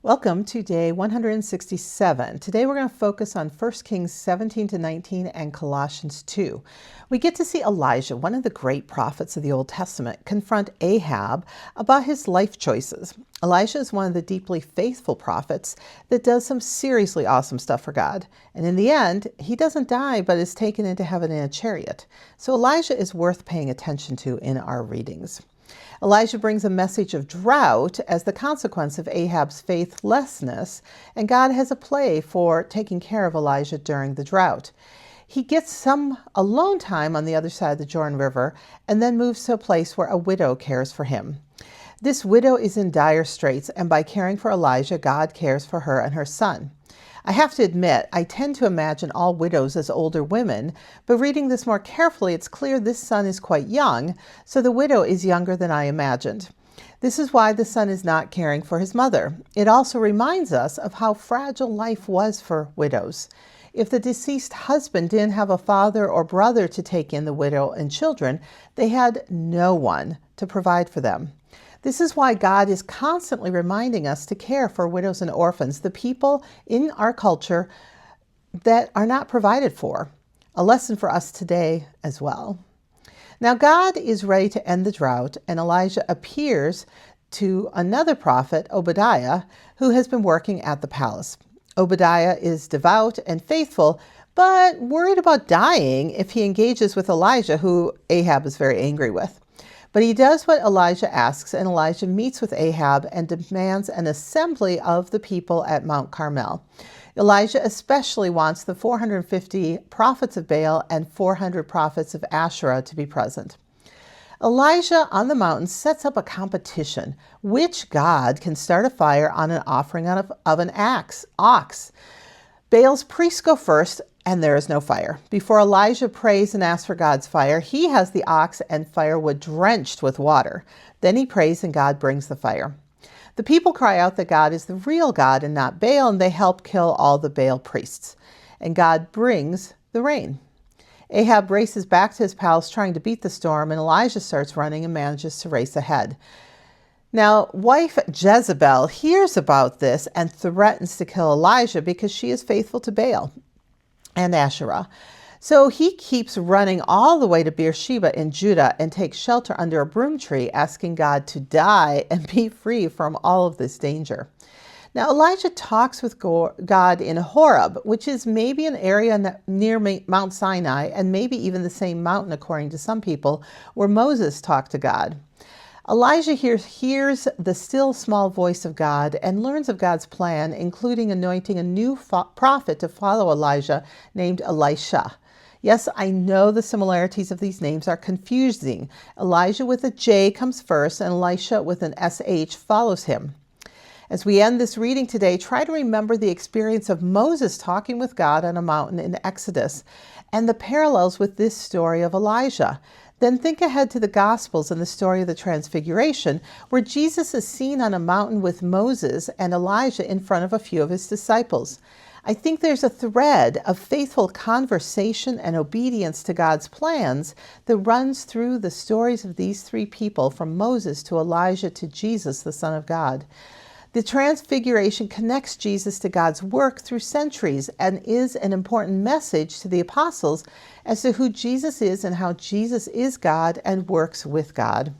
Welcome to day 167. Today we're going to focus on 1 Kings 17 to 19 and Colossians 2. We get to see Elijah, one of the great prophets of the Old Testament, confront Ahab about his life choices. Elijah is one of the deeply faithful prophets that does some seriously awesome stuff for God. And in the end, he doesn't die but is taken into heaven in a chariot. So Elijah is worth paying attention to in our readings. Elijah brings a message of drought as the consequence of Ahab's faithlessness, and God has a play for taking care of Elijah during the drought. He gets some alone time on the other side of the Jordan River and then moves to a place where a widow cares for him. This widow is in dire straits, and by caring for Elijah, God cares for her and her son. I have to admit, I tend to imagine all widows as older women, but reading this more carefully, it's clear this son is quite young, so the widow is younger than I imagined. This is why the son is not caring for his mother. It also reminds us of how fragile life was for widows. If the deceased husband didn't have a father or brother to take in the widow and children, they had no one to provide for them. This is why God is constantly reminding us to care for widows and orphans, the people in our culture that are not provided for. A lesson for us today as well. Now God is ready to end the drought, and Elijah appears to another prophet, Obadiah, who has been working at the palace. Obadiah is devout and faithful, but worried about dying if he engages with Elijah, who Ahab is very angry with. But he does what Elijah asks, and Elijah meets with Ahab and demands an assembly of the people at Mount Carmel. Elijah especially wants the 450 prophets of Baal and 400 prophets of Asherah to be present. Elijah on the mountain sets up a competition. Which god can start a fire on an offering of an ox? Baal's priests go first, and there is no fire. Before Elijah prays and asks for God's fire, he has the ox and firewood drenched with water. Then he prays and God brings the fire. The people cry out that God is the real God and not Baal, and they help kill all the Baal priests. And God brings the rain. Ahab races back to his palace trying to beat the storm, and Elijah starts running and manages to race ahead. Now, wife Jezebel hears about this and threatens to kill Elijah because she is faithful to Baal and Asherah. So he keeps running all the way to Beersheba in Judah and takes shelter under a broom tree, asking God to die and be free from all of this danger. Now, Elijah talks with God in Horeb, which is maybe an area near Mount Sinai, and maybe even the same mountain, according to some people, where Moses talked to God. Elijah hears the still small voice of God and learns of God's plan, including anointing a new prophet to follow Elijah named Elisha. Yes, I know the similarities of these names are confusing. Elijah with a J comes first, and Elisha with an SH follows him. As we end this reading today, try to remember the experience of Moses talking with God on a mountain in Exodus and the parallels with this story of Elijah. Then think ahead to the Gospels and the story of the Transfiguration, where Jesus is seen on a mountain with Moses and Elijah in front of a few of his disciples. I think there's a thread of faithful conversation and obedience to God's plans that runs through the stories of these three people, from Moses to Elijah to Jesus, the Son of God. The Transfiguration connects Jesus to God's work through centuries and is an important message to the apostles as to who Jesus is and how Jesus is God and works with God.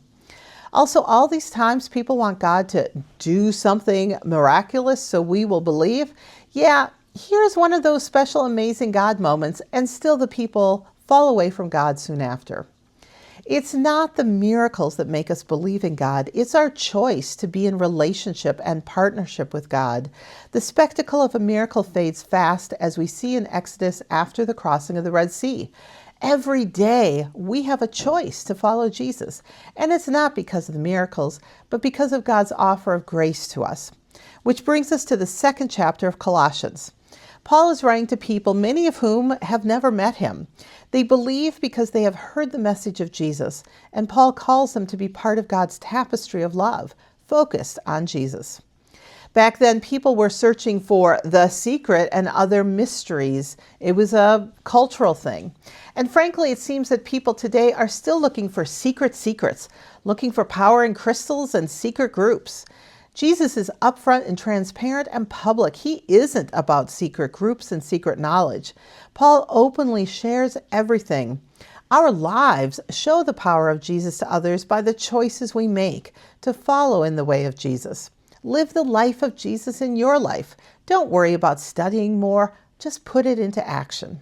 Also, all these times people want God to do something miraculous so we will believe. Yeah, here's one of those special, amazing God moments, and still the people fall away from God soon after. It's not the miracles that make us believe in God. It's our choice to be in relationship and partnership with God. The spectacle of a miracle fades fast, as we see in Exodus after the crossing of the Red Sea. Every day we have a choice to follow Jesus, and it's not because of the miracles, but because of God's offer of grace to us. Which brings us to the second chapter of Colossians. Paul is writing to people, many of whom have never met him. They believe because they have heard the message of Jesus, and Paul calls them to be part of God's tapestry of love, focused on Jesus. Back then, people were searching for the secret and other mysteries. It was a cultural thing. And frankly, it seems that people today are still looking for secrets, looking for power in crystals and secret groups. Jesus is upfront and transparent and public. He isn't about secret groups and secret knowledge. Paul openly shares everything. Our lives show the power of Jesus to others by the choices we make to follow in the way of Jesus. Live the life of Jesus in your life. Don't worry about studying more. Just put it into action.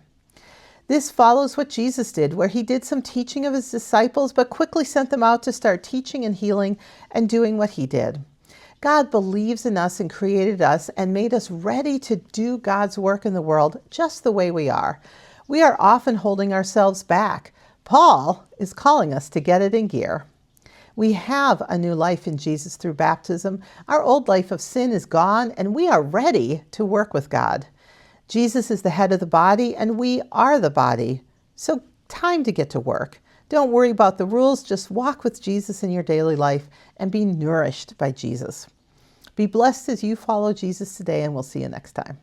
This follows what Jesus did, where he did some teaching of his disciples, but quickly sent them out to start teaching and healing and doing what he did. God believes in us and created us and made us ready to do God's work in the world just the way we are. We are often holding ourselves back. Paul is calling us to get it in gear. We have a new life in Jesus through baptism. Our old life of sin is gone, and we are ready to work with God. Jesus is the head of the body, and we are the body. So time to get to work. Don't worry about the rules. Just walk with Jesus in your daily life and be nourished by Jesus. Be blessed as you follow Jesus today, and we'll see you next time.